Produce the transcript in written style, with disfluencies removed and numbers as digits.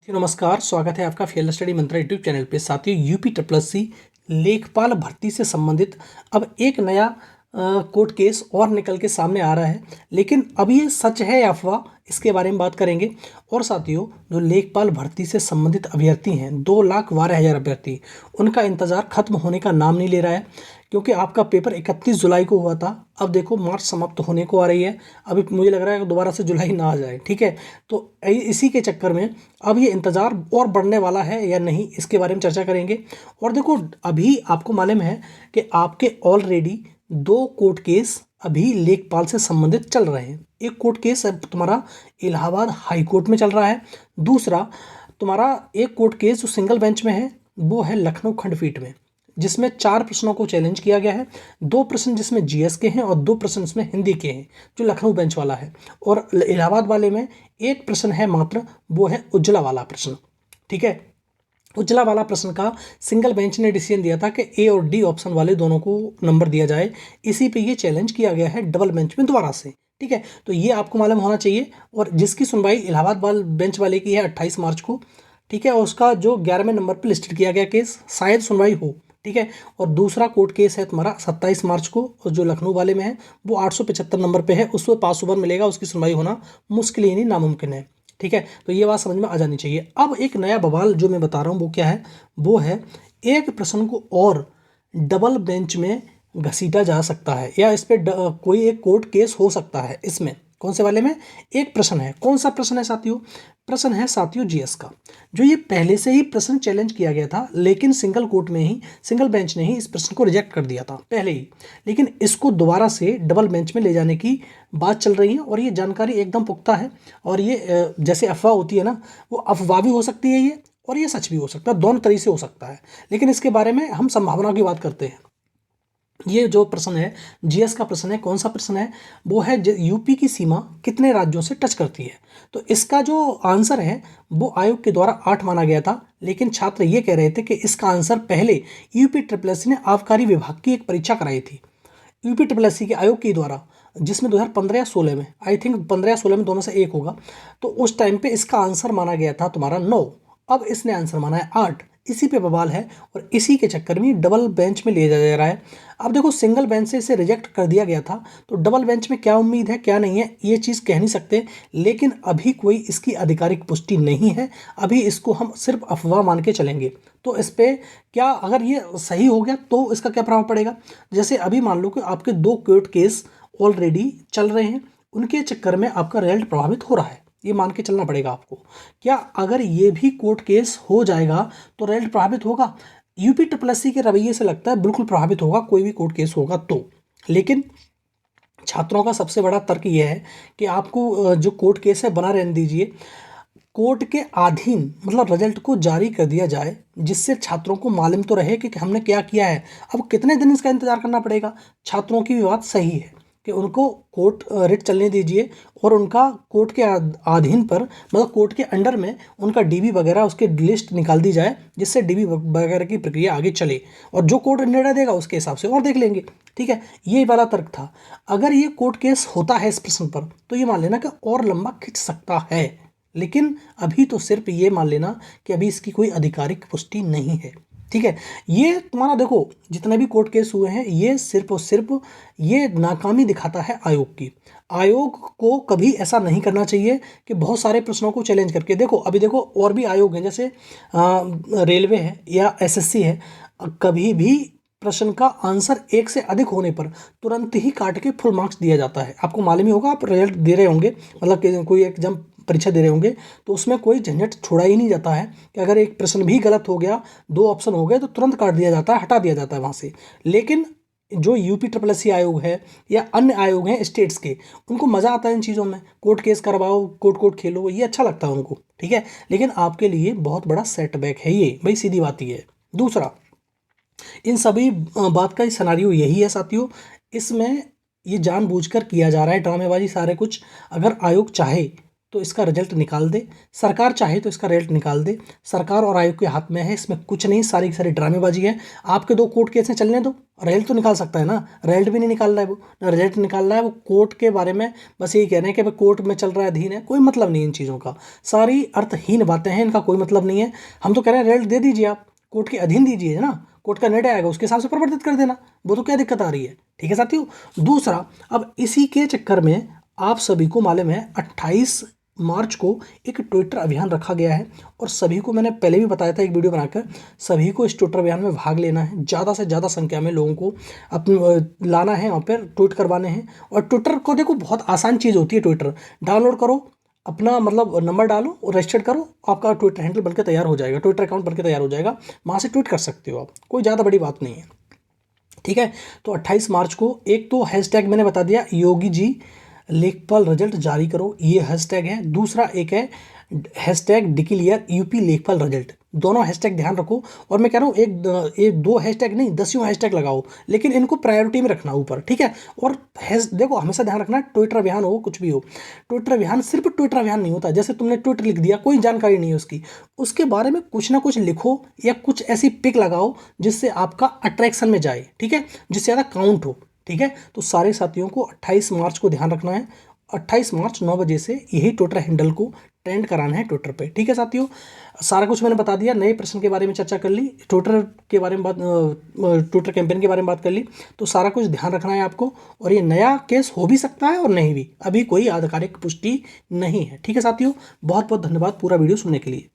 नमस्कार, स्वागत है आपका फेयर स्टडी मंत्रा यूट्यूब चैनल पे। साथियों, यूपी ट्रिपल सी लेखपाल भर्ती से संबंधित अब एक नया कोर्ट केस और निकल के सामने आ रहा है। लेकिन अब ये सच है या अफवाह, इसके बारे में बात करेंगे। और साथियों, जो लेखपाल भर्ती से संबंधित अभ्यर्थी हैं, 2,12,000 अभ्यर्थी, उनका इंतज़ार खत्म होने का नाम नहीं ले रहा है। क्योंकि आपका पेपर 31 जुलाई को हुआ था, अब देखो मार्च समाप्त होने को आ रही है। अभी मुझे लग रहा है कि दोबारा से जुलाई ना आ जाए, ठीक है। तो इसी के चक्कर में अब ये इंतज़ार और बढ़ने वाला है या नहीं, इसके बारे में चर्चा करेंगे। और देखो, अभी आपको मालूम है कि आपके ऑलरेडी 2 कोर्ट केस अभी लेखपाल से संबंधित चल रहे हैं। एक कोर्ट केस अब तुम्हारा इलाहाबाद हाई कोर्ट में चल रहा है। दूसरा तुम्हारा एक कोर्ट केस जो सिंगल बेंच में है, वो है लखनऊ खंडपीठ में, जिसमें 4 प्रश्नों को चैलेंज किया गया है। 2 प्रश्न जिसमें जीएस के हैं और 2 प्रश्न इसमें हिंदी के हैं, जो लखनऊ बेंच वाला है। और इलाहाबाद वाले में एक प्रश्न है मात्र, वो है उज्ज्वला वाला प्रश्न, ठीक है। उज्ज्वला वाला प्रश्न का सिंगल बेंच ने डिसीजन दिया था कि ए और डी ऑप्शन वाले दोनों को नंबर दिया जाए। इसी पे ये चैलेंज किया गया है डबल बेंच में दोबारा से, ठीक है। तो ये आपको मालूम होना चाहिए। और जिसकी सुनवाई इलाहाबाद बेंच वाले की है 28 मार्च को, ठीक है। और उसका जो 11वें नंबर पर लिस्टेड किया गया केस, शायद सुनवाई हो, ठीक है। और दूसरा कोर्ट केस है तुम्हारा 27 मार्च को, और जो लखनऊ वाले में है वो 875 नंबर पे है। उसमें पास ओवर मिलेगा, उसकी सुनवाई होना मुश्किल ही नहीं, नामुमकिन है, ठीक है। तो ये बात समझ में आ जानी चाहिए। अब एक नया बवाल जो मैं बता रहा हूँ वो क्या है, वो है एक प्रश्न को और डबल बेंच में घसीटा जा सकता है, या इस पर कोई एक कोर्ट केस हो सकता है। इसमें कौन से वाले में एक प्रश्न है, कौन सा प्रश्न है साथियों? प्रश्न है साथियों जीएस का, जो ये पहले से ही प्रश्न चैलेंज किया गया था, लेकिन सिंगल कोर्ट में ही, सिंगल बेंच ने ही इस प्रश्न को रिजेक्ट कर दिया था पहले ही। लेकिन इसको दोबारा से डबल बेंच में ले जाने की बात चल रही है, और ये जानकारी एकदम पुख्ता है। और ये जैसे अफवाह होती है ना, वो अफवाह भी हो सकती है ये, और ये सच भी हो सकता है, दोनों तरीके से हो सकता है। लेकिन इसके बारे में हम संभावना की बात करते हैं। ये जो प्रश्न है जीएस का प्रश्न है, कौन सा प्रश्न है? वो है यूपी की सीमा कितने राज्यों से टच करती है। तो इसका जो आंसर है वो आयोग के द्वारा 8 माना गया था। लेकिन छात्र ये कह रहे थे कि इसका आंसर पहले यूपी ट्रिपल एससी ने आबकारी विभाग की एक परीक्षा कराई थी, यूपी ट्रिपल एससी के आयोग के द्वारा, जिसमें 2015 या 16 में, आई थिंक 15 या 16 में, दोनों से एक होगा। तो उस टाइम पे इसका आंसर माना गया था तुम्हारा 9, अब इसने आंसर माना है 8। इसी पे बवाल है, और इसी के चक्कर में डबल बेंच में ले जाया जा रहा है। अब देखो, सिंगल बेंच से इसे रिजेक्ट कर दिया गया था, तो डबल बेंच में क्या उम्मीद है क्या नहीं है, ये चीज़ कह नहीं सकते। लेकिन अभी कोई इसकी आधिकारिक पुष्टि नहीं है, अभी इसको हम सिर्फ अफवाह मान के चलेंगे। तो इस पर क्या, अगर ये सही हो गया तो इसका क्या प्रभाव पड़ेगा? जैसे अभी मान लो कि आपके 2 कोर्ट केस ऑलरेडी चल रहे हैं, उनके चक्कर में आपका रिजल्ट प्रभावित हो रहा है, ये मान के चलना पड़ेगा आपको। क्या अगर ये भी कोर्ट केस हो जाएगा तो रिजल्ट प्रभावित होगा? यूपी ट्रिपल एससी के रवैये से लगता है बिल्कुल प्रभावित होगा, कोई भी कोर्ट केस होगा तो। लेकिन छात्रों का सबसे बड़ा तर्क यह है कि आपको जो कोर्ट केस है बना रहने दीजिए, कोर्ट के अधीन, मतलब रिजल्ट को जारी कर दिया जाए, जिससे छात्रों को मालूम तो रहे कि हमने क्या किया है। अब कितने दिन इसका इंतजार करना पड़ेगा? छात्रों की भी बात सही है कि उनको कोर्ट रिट चलने दीजिए, और उनका कोर्ट के अधीन पर, मतलब कोर्ट के अंडर में उनका डीबी वगैरह, उसके लिस्ट निकाल दी जाए, जिससे डीबी वगैरह की प्रक्रिया आगे चले, और जो कोर्ट निर्णय देगा उसके हिसाब से और देख लेंगे, ठीक है। ये वाला तर्क था। अगर ये कोर्ट केस होता है इस प्रश्न पर, तो ये मान लेना कि और लंबा खिंच सकता है। लेकिन अभी तो सिर्फ ये मान लेना कि अभी इसकी कोई आधिकारिक पुष्टि नहीं है, ठीक है। ये तुम्हारा देखो, जितने भी कोर्ट केस हुए हैं, ये सिर्फ और सिर्फ ये नाकामी दिखाता है आयोग की। आयोग को कभी ऐसा नहीं करना चाहिए कि बहुत सारे प्रश्नों को चैलेंज करके, देखो अभी देखो और भी आयोग हैं, जैसे रेलवे है या एसएससी है, कभी भी प्रश्न का आंसर 1 से अधिक होने पर तुरंत ही काट के फुल मार्क्स दिया जाता है। आपको मालूम ही होगा, आप रिजल्ट दे रहे होंगे, मतलब कि कोई एग्जाम परीक्षा दे रहे होंगे, तो उसमें कोई झंझट छोड़ा ही नहीं जाता है कि अगर एक प्रश्न भी गलत हो गया, 2 ऑप्शन हो गए, तो तुरंत काट दिया जाता है, हटा दिया जाता है वहाँ से। लेकिन जो यूपी ट्रिपल एससी आयोग है या अन्य आयोग हैं स्टेट्स के, उनको मज़ा आता है इन चीज़ों में, कोर्ट केस करवाओ, कोर्ट खेलो, ये अच्छा लगता है उनको, ठीक है। लेकिन आपके लिए बहुत बड़ा सेटबैक है ये, भाई सीधी बात ही है। दूसरा, इन सभी बात का सिनारियो यही है साथियों, इसमें ये जानबूझकर किया जा रहा है ड्रामेबाजी सारे कुछ। अगर आयोग चाहे तो इसका रिजल्ट निकाल दे, सरकार चाहे तो इसका रिजल्ट निकाल दे। सरकार और आयोग के हाथ में है, इसमें कुछ नहीं, सारी की सारी ड्रामेबाजी है। आपके 2 कोर्ट केस हैं, चलने दो, रिजल्ट तो निकाल सकता है ना। रिजल्ट भी नहीं निकाल रहा है वो, ना रिजल्ट निकाल रहा है वो, कोर्ट के बारे में बस यही कह रहे हैं कि भाई कोर्ट में चल रहा है, अधीन है। कोई मतलब नहीं इन चीज़ों का, सारी अर्थहीन बातें हैं, इनका कोई मतलब नहीं है। हम तो कह रहे हैं रिजल्ट दे दीजिए, आप कोर्ट के अधीन दीजिए ना, कोर्ट का निर्णय आएगा उसके हिसाब से प्रवर्तित कर देना, वो तो क्या दिक्कत आ रही है। ठीक है साथियों। दूसरा, अब इसी के चक्कर में आप सभी को मालूम है 28 मार्च को एक ट्विटर अभियान रखा गया है, और सभी को मैंने पहले भी बताया था एक वीडियो बनाकर, सभी को इस ट्विटर अभियान में भाग लेना है। ज़्यादा से ज़्यादा संख्या में लोगों को अपने लाना है, वहाँ पर ट्वीट करवाने हैं। और ट्विटर को देखो, बहुत आसान चीज़ होती है ट्विटर, डाउनलोड करो, अपना मतलब नंबर डालो और रजिस्टर करो, आपका ट्विटर हैंडल बनकर तैयार हो जाएगा, ट्विटर अकाउंट बनकर तैयार हो जाएगा, वहाँ से ट्वीट कर सकते हो आप, कोई ज़्यादा बड़ी बात नहीं है। ठीक है। तो 28 मार्च को एक तो हैशटैग मैंने बता दिया, योगी जी लेखपाल रिजल्ट जारी करो, ये हैशटैग है। दूसरा एक है हैशटैग डिक्लेयर यूपी लेखपाल रिजल्ट, दोनों हैशटैग ध्यान रखो। और मैं कह रहा हूँ एक 2 हैशटैग नहीं, 10 हैशटैग लगाओ, लेकिन इनको प्रायोरिटी में रखना ऊपर। ठीक है। और देखो हमेशा ध्यान रखना, ट्विटर अभियान हो कुछ भी हो, ट्विटर अभियान सिर्फ ट्विटर अभियान नहीं होता। जैसे तुमने ट्विटर लिख दिया, कोई जानकारी नहीं है उसकी, उसके बारे में कुछ ना कुछ लिखो, या कुछ ऐसी पिक लगाओ जिससे आपका अट्रैक्शन में जाए। ठीक है, जिससे ज़्यादा काउंट हो। ठीक है। तो सारे साथियों को 28 मार्च को ध्यान रखना है, 28 मार्च 9 बजे से यही ट्विटर हैंडल को ट्रेंड कराना है ट्विटर पे। ठीक है साथियों, सारा कुछ मैंने बता दिया। नए प्रश्न के बारे में चर्चा कर ली, ट्विटर के बारे में बात, ट्विटर कैंपेन के बारे में बात कर ली। तो सारा कुछ ध्यान रखना है आपको, और ये नया केस हो भी सकता है और नहीं भी, अभी कोई आधिकारिक पुष्टि नहीं है। ठीक है साथियों, बहुत बहुत धन्यवाद पूरा वीडियो सुनने के लिए।